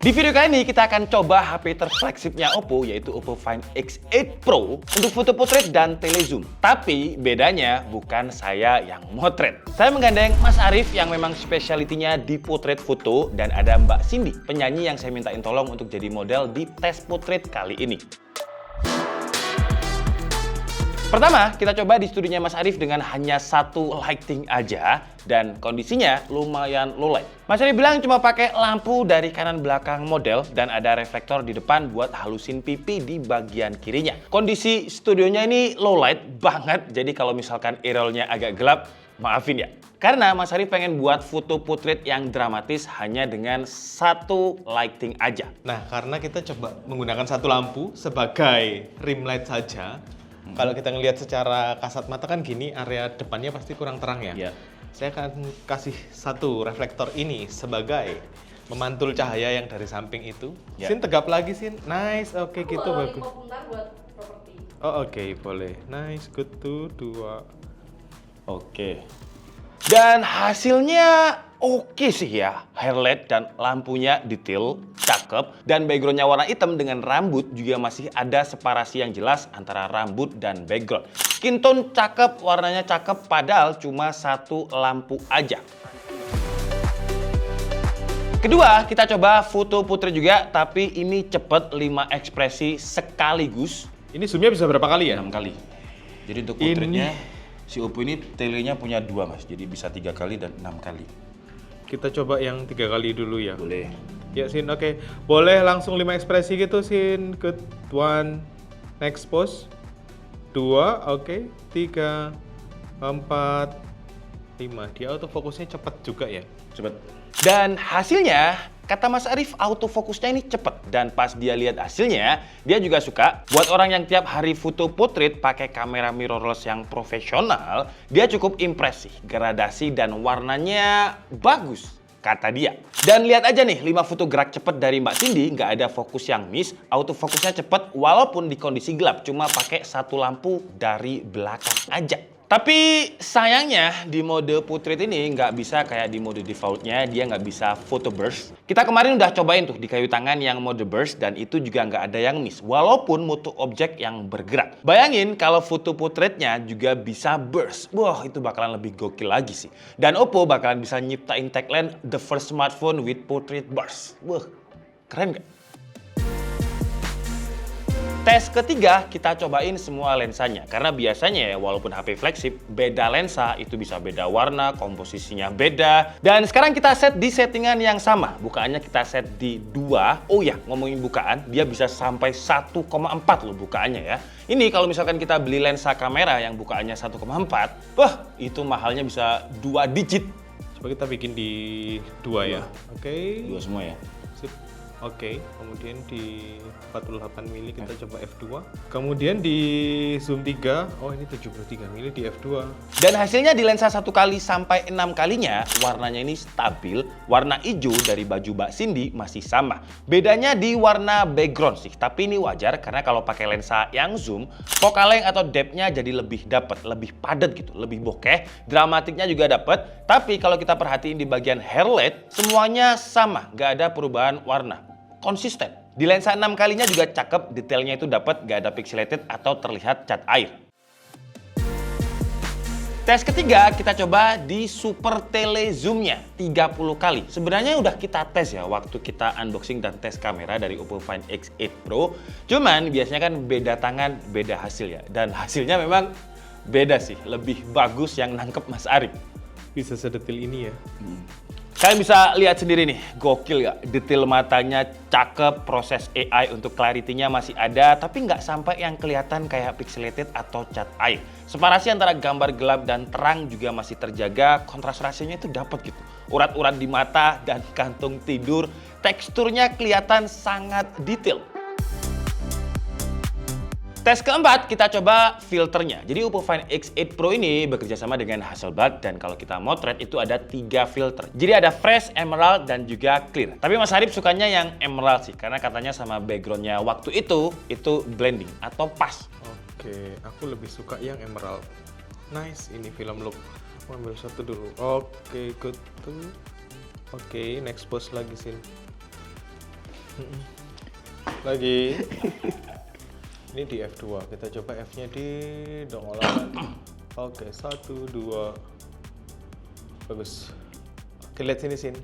Di video kali ini kita akan coba HP terflagshipnya Oppo, yaitu Oppo Find X8 Pro untuk foto portrait dan telezoom. Tapi bedanya bukan saya yang motret. Saya menggandeng Mas Arif yang memang spesialitinya di potret foto, dan ada Mbak Cindy, penyanyi yang saya mintain tolong untuk jadi model di tes potret kali ini. Pertama, kita coba di studionya Mas Arif dengan hanya satu lighting aja dan kondisinya lumayan low light. Mas Arif bilang cuma pakai lampu dari kanan belakang model dan ada reflektor di depan buat halusin pipi di bagian kirinya. Kondisi studionya ini low light banget, jadi kalau misalkan aerialnya agak gelap, maafin ya. Karena Mas Arif pengen buat foto portrait yang dramatis hanya dengan satu lighting aja. Nah, karena kita coba menggunakan satu lampu sebagai rim light saja. Kalau kita ngelihat secara kasat mata kan gini, area depannya pasti kurang terang ya. Iya. Saya akan kasih satu reflektor ini sebagai memantul cahaya yang dari samping itu. Ya. Sin, tegap lagi, Sin. Nice, oke gitu bagus. Buat properti. Oh, oke, boleh. Nice, good tuh, 2. Oke. Dan hasilnya oke sih ya. Highlight dan lampunya detail, cakep. Dan backgroundnya warna hitam dengan rambut juga masih ada separasi yang jelas antara rambut dan background. Skin tone cakep, warnanya cakep, padahal cuma satu lampu aja. Kedua, kita coba foto portrait juga, tapi ini cepet 5 ekspresi sekaligus. Ini zoomnya bisa berapa kali ya? 6 kali. Jadi untuk portraitnya, si Oppo ini telenya punya 2 mas, jadi bisa 3 kali dan 6 kali. Kita coba yang 3 kali dulu ya. Boleh. Ya, Sin, oke. Boleh langsung 5 ekspresi gitu, Sin. Good. 1. Next pose. 2, oke. 3, 4, 5. Dia autofokusnya cepat juga ya. Cepet. Dan hasilnya, kata Mas Arif, autofokusnya ini cepet. Dan pas dia lihat hasilnya, dia juga suka. Buat orang yang tiap hari foto portrait pakai kamera mirrorless yang profesional, dia cukup impresif. Gradasi dan warnanya bagus, kata dia. Dan lihat aja nih, 5 foto gerak cepet dari Mbak Cindy, nggak ada fokus yang miss, autofokusnya cepet walaupun di kondisi gelap, cuma pakai satu lampu dari belakang aja. Tapi sayangnya di mode portrait ini nggak bisa kayak di mode defaultnya, dia nggak bisa photo burst. Kita kemarin udah cobain tuh di kayu tangan yang mode burst dan itu juga nggak ada yang miss, walaupun moto objek yang bergerak. Bayangin kalau foto portraitnya juga bisa burst, wah itu bakalan lebih gokil lagi sih. Dan Oppo bakalan bisa nyiptain tagline the first smartphone with portrait burst. Wah, keren nggak? Tes ketiga, kita cobain semua lensanya. Karena biasanya ya, walaupun HP flagship, beda lensa, itu bisa beda warna, komposisinya beda. Dan sekarang kita set di settingan yang sama. Bukaannya kita set di 2. Oh ya, ngomongin bukaan, dia bisa sampai 1,4 loh bukaannya ya. Ini kalau misalkan kita beli lensa kamera yang bukaannya 1,4, wah itu mahalnya bisa 2 digit. Coba kita bikin di 2 ya. Oke. 2 semua ya. Sip. Oke, kemudian di 48 mili kita coba f2. Kemudian di zoom 3, oh ini 73 mili di f2. Dan hasilnya di lensa 1 kali sampai 6 kalinya, warnanya ini stabil. Warna hijau dari baju Mbak Cindy masih sama. Bedanya di warna background sih, tapi ini wajar karena kalau pakai lensa yang zoom, focal length atau depth-nya jadi lebih dapet, lebih padat gitu, lebih bokeh. Dramatiknya juga dapet, tapi kalau kita perhatiin di bagian highlight, semuanya sama, nggak ada perubahan warna. Konsisten. Di lensa 6 kalinya juga cakep, detailnya itu dapat, gak ada pixelated atau terlihat cat air. Tes ketiga kita coba di super tele zoom-nya 30 kali. Sebenarnya udah kita tes ya waktu kita unboxing dan tes kamera dari Oppo Find X8 Pro. Cuman biasanya kan beda tangan, beda hasil ya. Dan hasilnya memang beda sih, lebih bagus yang nangkep Mas Arif. Bisa sedetil ini ya. Kalian bisa lihat sendiri nih, gokil ya. Detail matanya cakep, proses AI untuk clarity-nya masih ada, tapi nggak sampai yang kelihatan kayak pixelated atau cat air. Separasi antara gambar gelap dan terang juga masih terjaga, kontras rasionya itu dapat gitu. Urat-urat di mata dan kantung tidur, teksturnya kelihatan sangat detail. Tes keempat, kita coba filternya. Jadi Oppo Find X8 Pro ini bekerja sama dengan Hasselblad dan kalau kita motret itu ada 3 filter. Jadi ada fresh, emerald, dan juga clear. Tapi Mas Arif sukanya yang emerald sih, karena katanya sama backgroundnya waktu itu blending atau pas. Oke, aku lebih suka yang emerald. Nice, ini film look. Aku ambil satu dulu. Oke, good tuh. Oke, next pose lagi, Sin. Lagi. Ini di F2. Kita coba F-nya di dongolan. Oke, 1, 2. Bagus. Oke, lihat sini, Sin.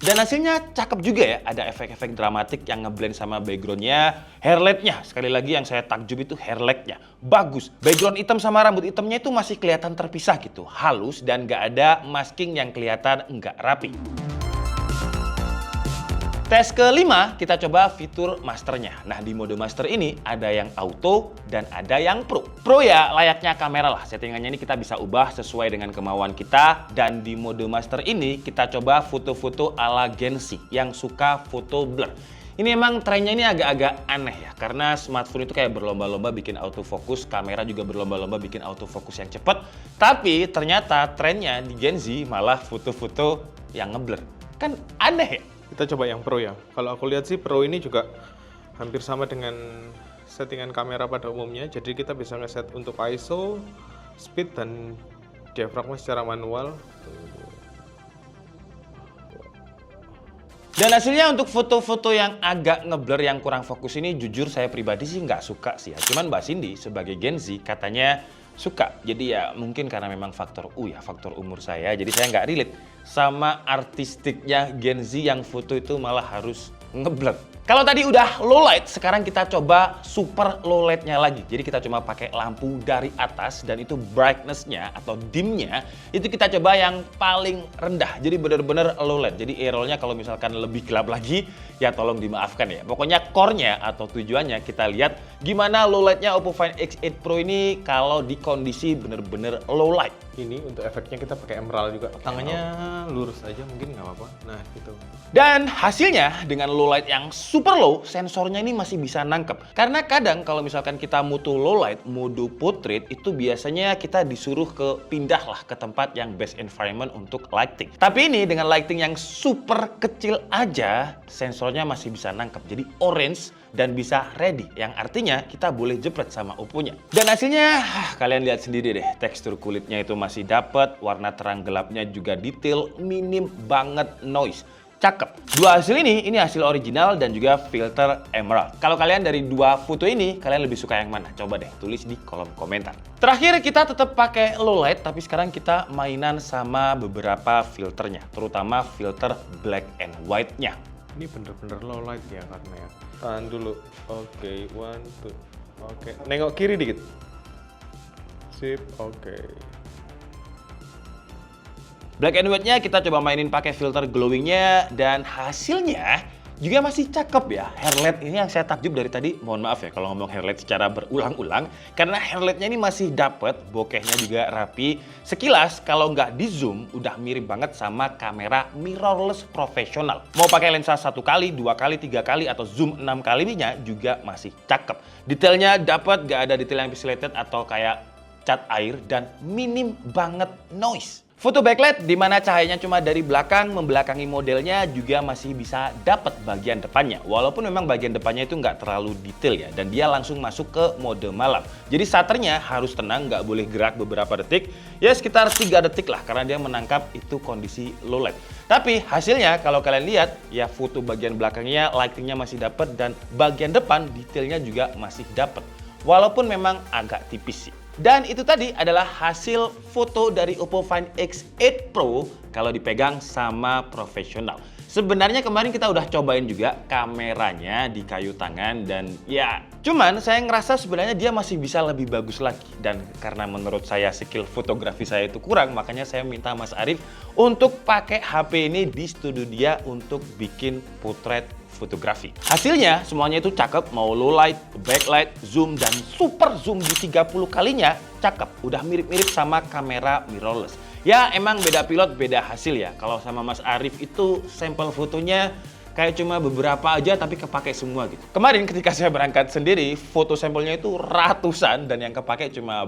Dan hasilnya cakep juga ya, ada efek-efek dramatik yang ngeblend sama backgroundnya, hairlightnya. Sekali lagi yang saya takjub itu hairlightnya. Bagus, background hitam sama rambut hitamnya itu masih kelihatan terpisah gitu, halus dan nggak ada masking yang kelihatan nggak rapi. Tes kelima, kita coba fitur masternya. Nah, di mode master ini ada yang auto dan ada yang pro. Pro ya layaknya kamera lah, settingannya ini kita bisa ubah sesuai dengan kemauan kita. Dan di mode master ini kita coba foto-foto ala Gen Z yang suka foto blur. Ini emang trennya ini agak-agak aneh ya, karena smartphone itu kayak berlomba-lomba bikin autofocus, kamera juga berlomba-lomba bikin autofocus yang cepat. Tapi ternyata trennya di Gen Z malah foto-foto yang ngeblur. Kan aneh ya? Kita coba yang pro ya. Kalau aku lihat sih pro ini juga hampir sama dengan settingan kamera pada umumnya. Jadi kita bisa ngeset untuk ISO, speed, dan diafragma secara manual. Dan hasilnya untuk foto-foto yang agak ngeblur, yang kurang fokus ini jujur saya pribadi sih nggak suka sih ya. Cuman Mbak Cindy sebagai Gen Z katanya suka. Jadi ya mungkin karena memang faktor faktor umur saya. Jadi saya nggak relate sama artistiknya Gen Z yang foto itu malah harus ngeblur. Kalau tadi udah low light, sekarang kita coba super low lightnya lagi. Jadi kita cuma pakai lampu dari atas dan itu brightness-nya atau dimnya itu kita coba yang paling rendah. Jadi bener-bener low light. Jadi eye-roll-nya kalau misalkan lebih gelap lagi, ya tolong dimaafkan ya. Pokoknya core-nya atau tujuannya kita lihat gimana low light-nya Oppo Find X8 Pro ini kalau di kondisi bener-bener low light. Ini untuk efeknya kita pakai emerald juga. Tangannya lurus aja mungkin nggak apa-apa. Nah gitu. Dan hasilnya dengan low light yang super low, sensornya ini masih bisa nangkep. Karena kadang kalau misalkan kita mutu low light, mode portrait, itu biasanya kita disuruh pindah lah ke tempat yang best environment untuk lighting. Tapi ini dengan lighting yang super kecil aja, sensornya masih bisa nangkep. Jadi orange dan bisa ready, yang artinya kita boleh jepret sama Oppo-nya. Dan hasilnya, kalian lihat sendiri deh, tekstur kulitnya itu masih dapet, warna terang gelapnya juga detail, minim banget noise. Cakep. Dua hasil ini hasil original dan juga filter emerald. Kalau kalian dari dua foto ini, kalian lebih suka yang mana? Coba deh tulis di kolom komentar. Terakhir kita tetap pakai low light, tapi sekarang kita mainan sama beberapa filternya, terutama filter black and white-nya. Ini bener-bener low light ya karena ya. Tahan dulu. Oke, 1, 2. Oke, nengok kiri dikit. Sip, oke. Black and white-nya kita coba mainin pakai filter glowing-nya dan hasilnya juga masih cakep ya. Hairlight ini yang saya takjub dari tadi, mohon maaf ya kalau ngomong hairlight secara berulang-ulang, karena hairlight-nya ini masih dapet, bokehnya juga rapi. Sekilas kalau nggak di zoom udah mirip banget sama kamera mirrorless profesional. Mau pakai lensa 1 kali, 2 kali, 3 kali atau zoom 6 kalinya juga masih cakep. Detailnya dapet, nggak ada detail yang pixelated atau kayak cat air dan minim banget noise. Foto backlight di mana cahayanya cuma dari belakang membelakangi modelnya juga masih bisa dapat bagian depannya. Walaupun memang bagian depannya itu nggak terlalu detail ya, dan dia langsung masuk ke mode malam. Jadi shutternya harus tenang, nggak boleh gerak beberapa detik. Ya sekitar 3 detik lah karena dia menangkap itu kondisi low light. Tapi hasilnya kalau kalian lihat ya foto bagian belakangnya lightingnya masih dapat dan bagian depan detailnya juga masih dapat. Walaupun memang agak tipis sih. Dan itu tadi adalah hasil foto dari Oppo Find X8 Pro kalau dipegang sama profesional. Sebenarnya kemarin kita udah cobain juga kameranya di kayu tangan dan ya cuman saya ngerasa sebenarnya dia masih bisa lebih bagus lagi. Dan karena menurut saya skill fotografi saya itu kurang, makanya saya minta Mas Arif untuk pakai HP ini di studio dia untuk bikin potret fotografi. Hasilnya semuanya itu cakep, mau low light, backlight, zoom, dan super zoom di 30 kalinya cakep. Udah mirip-mirip sama kamera mirrorless. Ya emang beda pilot, beda hasil ya. Kalau sama Mas Arif itu sampel fotonya kayak cuma beberapa aja tapi kepake semua gitu. Kemarin ketika saya berangkat sendiri, foto sampelnya itu ratusan dan yang kepake cuma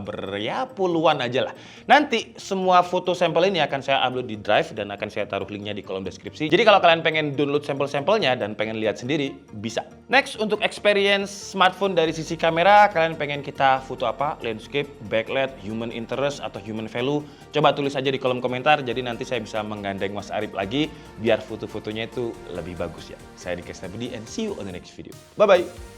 puluhan aja lah. Nanti semua foto sampel ini akan saya upload di Drive dan akan saya taruh linknya di kolom deskripsi. Jadi kalau kalian pengen download sampel-sampelnya dan pengen lihat sendiri, bisa. Next, untuk experience smartphone dari sisi kamera, kalian pengen kita foto apa? Landscape, backlight, human interest, atau human value? Coba tulis aja di kolom komentar, jadi nanti saya bisa menggandeng Mas Arif lagi, biar foto-fotonya itu lebih bagus ya. Saya Dika Stabudi, and see you on the next video. Bye-bye!